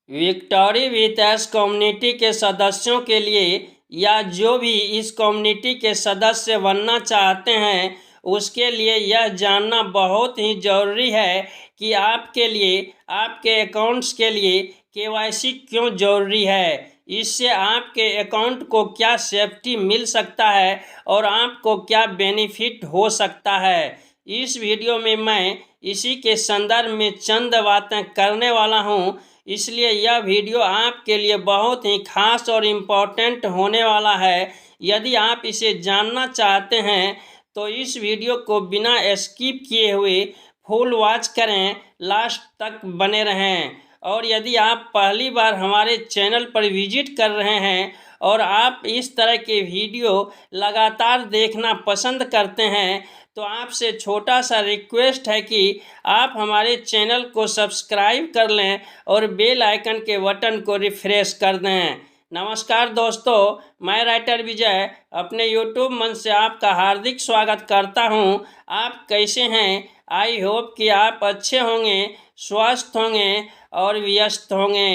Victory with S community के सदस्यों के लिए या जो भी इस कम्युनिटी के सदस्य बनना चाहते हैं उसके लिए यह जानना बहुत ही ज़रूरी है कि आपके लिए आपके अकाउंट्स के लिए केवाईसी क्यों ज़रूरी है। इससे आपके अकाउंट को क्या सेफ्टी मिल सकता है और आपको क्या बेनिफिट हो सकता है। इस वीडियो में मैं इसी के संदर्भ में चंद बातें करने वाला हूं, इसलिए यह वीडियो आपके लिए बहुत ही खास और इम्पोर्टेंट होने वाला है। यदि आप इसे जानना चाहते हैं तो इस वीडियो को बिना स्किप किए हुए फुल वॉच करें, लास्ट तक बने रहें। और यदि आप पहली बार हमारे चैनल पर विजिट कर रहे हैं और आप इस तरह के वीडियो लगातार देखना पसंद करते हैं तो आपसे छोटा सा रिक्वेस्ट है कि आप हमारे चैनल को सब्सक्राइब कर लें और बेल आइकन के बटन को रिफ्रेश कर दें। नमस्कार दोस्तों, मैं राइटर विजय अपने यूट्यूब मंच से आपका हार्दिक स्वागत करता हूं। आप कैसे हैं? आई होप कि आप अच्छे होंगे, स्वस्थ होंगे और व्यस्त होंगे।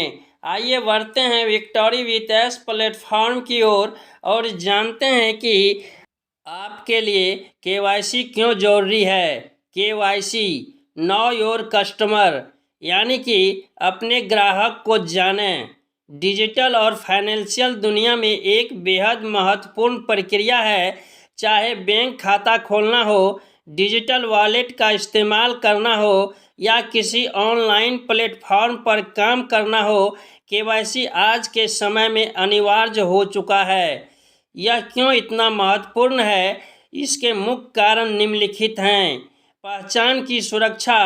आइए बढ़ते हैं विक्टोरी विथ एस प्लेटफॉर्म की ओर और जानते हैं कि आपके लिए केवाईसी क्यों जरूरी है। केवाईसी नो योर कस्टमर, यानी कि अपने ग्राहक को जानें, डिजिटल और फाइनेंशियल दुनिया में एक बेहद महत्वपूर्ण प्रक्रिया है। चाहे बैंक खाता खोलना हो, डिजिटल वॉलेट का इस्तेमाल करना हो या किसी ऑनलाइन प्लेटफॉर्म पर काम करना हो, केवाईसी आज के समय में अनिवार्य हो चुका है। यह क्यों इतना महत्वपूर्ण है? इसके मुख्य कारण निम्नलिखित हैं। पहचान की सुरक्षा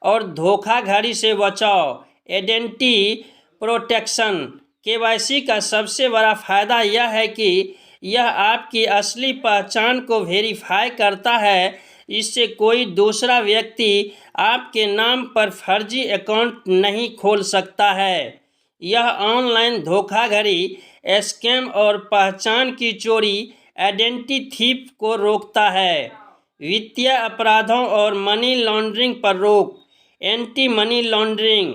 और धोखाधड़ी से बचाव, आइडेंटिटी प्रोटेक्शन। केवाईसी का सबसे बड़ा फायदा यह है कि यह आपकी असली पहचान को वेरीफाई करता है। इससे कोई दूसरा व्यक्ति आपके नाम पर फर्जी अकाउंट नहीं खोल सकता है। यह ऑनलाइन धोखाधड़ी, स्कैम और पहचान की चोरी, आइडेंटिटी थीफ को रोकता है। वित्तीय अपराधों और मनी लॉन्ड्रिंग पर रोक, एंटी मनी लॉन्ड्रिंग।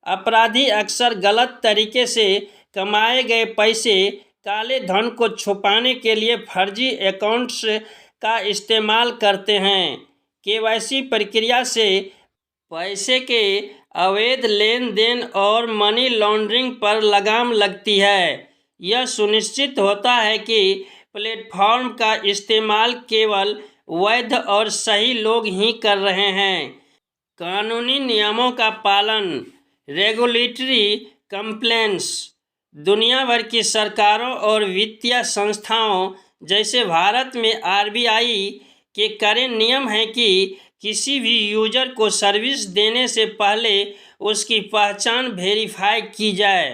अपराधी अक्सर गलत तरीके से कमाए गए पैसे, काले धन को छुपाने के लिए फर्जी अकाउंट्स का इस्तेमाल करते हैं। केवाईसी प्रक्रिया से पैसे के अवैध लेन देन और मनी लॉन्ड्रिंग पर लगाम लगती है। यह सुनिश्चित होता है कि प्लेटफॉर्म का इस्तेमाल केवल वैध और सही लोग ही कर रहे हैं। कानूनी नियमों का पालन, रेगुलेटरी कंप्लायंस। दुनिया भर की सरकारों और वित्तीय संस्थाओं जैसे भारत में आरबीआई के कड़े नियम हैं कि किसी भी यूजर को सर्विस देने से पहले उसकी पहचान वेरीफाई की जाए।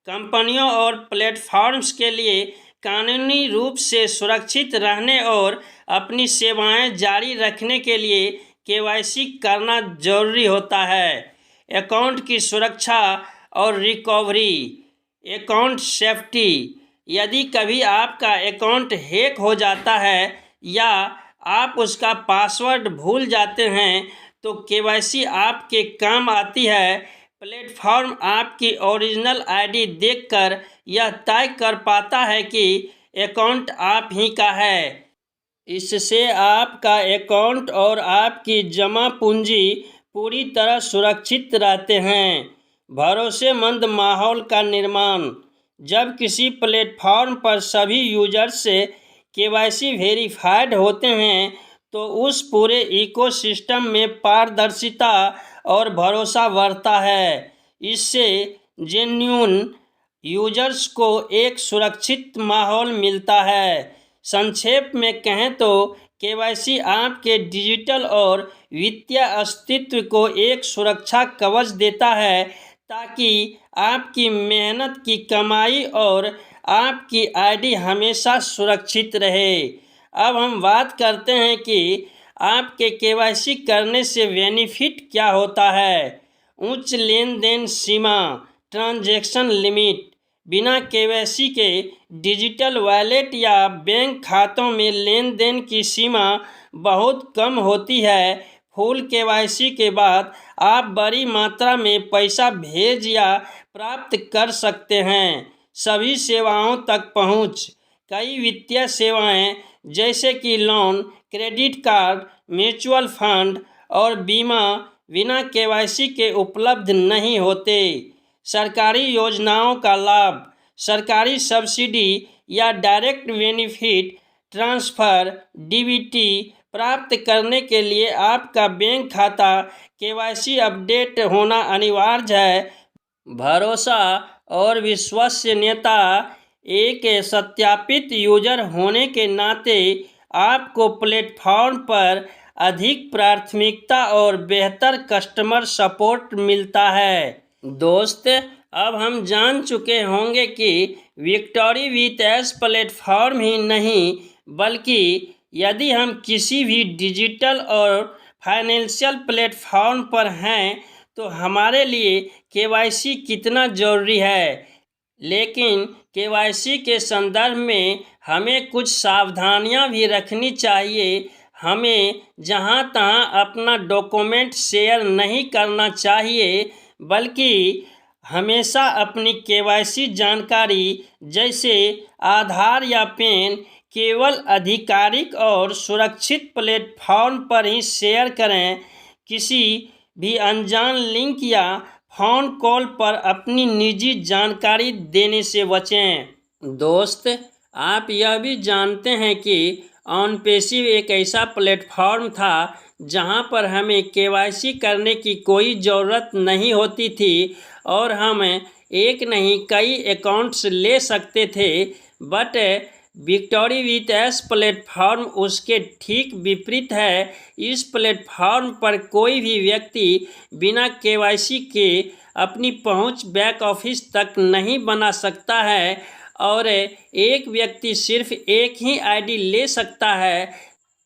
कंपनियों और प्लेटफॉर्म्स के लिए कानूनी रूप से सुरक्षित रहने और अपनी सेवाएं जारी रखने के लिए केवाईसी करना जरूरी होता है। अकाउंट की सुरक्षा और रिकवरी, अकाउंट सेफ्टी। यदि कभी आपका अकाउंट हैक हो जाता है या आप उसका पासवर्ड भूल जाते हैं तो केवाईसी आपके काम आती है। प्लेटफॉर्म आपकी ओरिजिनल आईडी देखकर यह तय कर पाता है कि अकाउंट आप ही का है। इससे आपका अकाउंट और आपकी जमा पूंजी पूरी तरह सुरक्षित रहते हैं। भरोसेमंद माहौल का निर्माण। जब किसी प्लेटफॉर्म पर सभी यूजर्स से केवाईसी वेरीफाइड होते हैं तो उस पूरे इकोसिस्टम में पारदर्शिता और भरोसा बढ़ता है। इससे जेन्युइन यूजर्स को एक सुरक्षित माहौल मिलता है। संक्षेप में कहें तो केवाईसी आपके डिजिटल और वित्तीय अस्तित्व को एक सुरक्षा कवच देता है ताकि आपकी मेहनत की कमाई और आपकी आईडी हमेशा सुरक्षित रहे। अब हम बात करते हैं कि आपके केवाईसी करने से बेनिफिट क्या होता है। उच्च लेन देन सीमा, ट्रांजैक्शन लिमिट। बिना केवाईसी के डिजिटल वॉलेट या बैंक खातों में लेन देन की सीमा बहुत कम होती है। फुल केवाईसी के बाद आप बड़ी मात्रा में पैसा भेज या प्राप्त कर सकते हैं। सभी सेवाओं तक पहुंच। कई वित्तीय सेवाएं जैसे कि loan, credit card, mutual fund और बीमा बिना केवाईसी के उपलब्ध नहीं होते। सरकारी योजनाओं का लाभ। सरकारी सब्सिडी या डायरेक्ट बेनिफिट ट्रांसफ़र (डीबीटी) प्राप्त करने के लिए आपका बैंक खाता केवाईसी अपडेट होना अनिवार्य है। भरोसा और विश्वसनीयता। एक सत्यापित यूजर होने के नाते आपको प्लेटफॉर्म पर अधिक प्राथमिकता और बेहतर कस्टमर सपोर्ट मिलता है। दोस्त, अब हम जान चुके होंगे कि विक्टोरी विथ एस प्लेटफॉर्म ही नहीं बल्कि यदि हम किसी भी डिजिटल और फाइनेंशियल प्लेटफॉर्म पर हैं तो हमारे लिए केवाईसी कितना ज़रूरी है। लेकिन केवाईसी के संदर्भ में हमें कुछ सावधानियां भी रखनी चाहिए। हमें जहां तहां अपना डॉक्यूमेंट शेयर नहीं करना चाहिए, बल्कि हमेशा अपनी केवाईसी जानकारी जैसे आधार या पैन केवल आधिकारिक और सुरक्षित प्लेटफॉर्म पर ही शेयर करें। किसी भी अनजान लिंक या फ़ोन कॉल पर अपनी निजी जानकारी देने से बचें। दोस्त, आप यह भी जानते हैं कि ऑनपेसिव एक ऐसा प्लेटफॉर्म था जहां पर हमें केवाईसी करने की कोई ज़रूरत नहीं होती थी और हम एक नहीं कई अकाउंट्स ले सकते थे। But victory with S platform उसके ठीक विपरीत है। इस प्लेटफॉर्म पर कोई भी व्यक्ति बिना केवाईसी के अपनी पहुंच बैक ऑफिस तक नहीं बना सकता है और एक व्यक्ति सिर्फ एक ही आईडी ले सकता है।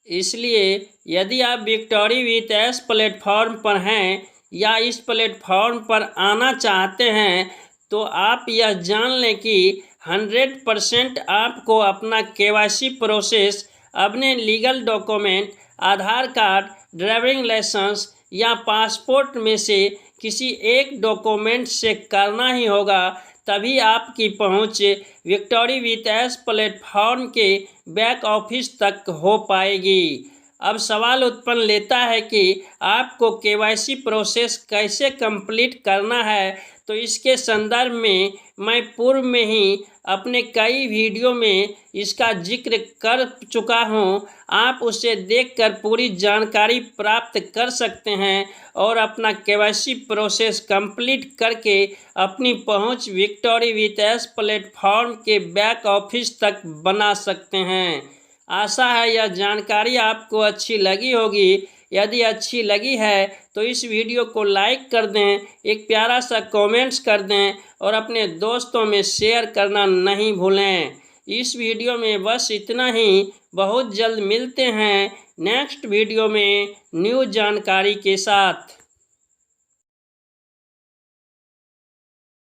इसलिए यदि आप विक्टोरी विथ एस प्लेटफॉर्म पर हैं या इस प्लेटफॉर्म पर आना चाहते हैं तो आप यह जान लें कि 100% आपको अपना केवाईसी प्रोसेस अपने लीगल डॉक्यूमेंट, आधार कार्ड, ड्राइविंग लाइसेंस या पासपोर्ट में से किसी एक डॉक्यूमेंट से करना ही होगा। तभी आपकी पहुंच विक्टोरी विथ एस प्लेटफॉर्म के बैक ऑफिस तक हो पाएगी। अब सवाल उत्पन्न लेता है कि आपको केवाईसी प्रोसेस कैसे कंप्लीट करना है। तो इसके संदर्भ में मैं पूर्व में ही अपने कई वीडियो में इसका जिक्र कर चुका हूं। आप उसे देखकर पूरी जानकारी प्राप्त कर सकते हैं और अपना केवाईसी प्रोसेस कंप्लीट करके अपनी पहुंच विक्टोरी विथ एस प्लेटफॉर्म के बैक ऑफिस तक बना सकते हैं। आशा है यह जानकारी आपको अच्छी लगी होगी। यदि अच्छी लगी है तो इस वीडियो को लाइक कर दें, एक प्यारा सा कमेंट्स कर दें और अपने दोस्तों में शेयर करना नहीं भूलें। इस वीडियो में बस इतना ही। बहुत जल्द मिलते हैं नेक्स्ट वीडियो में न्यू जानकारी के साथ।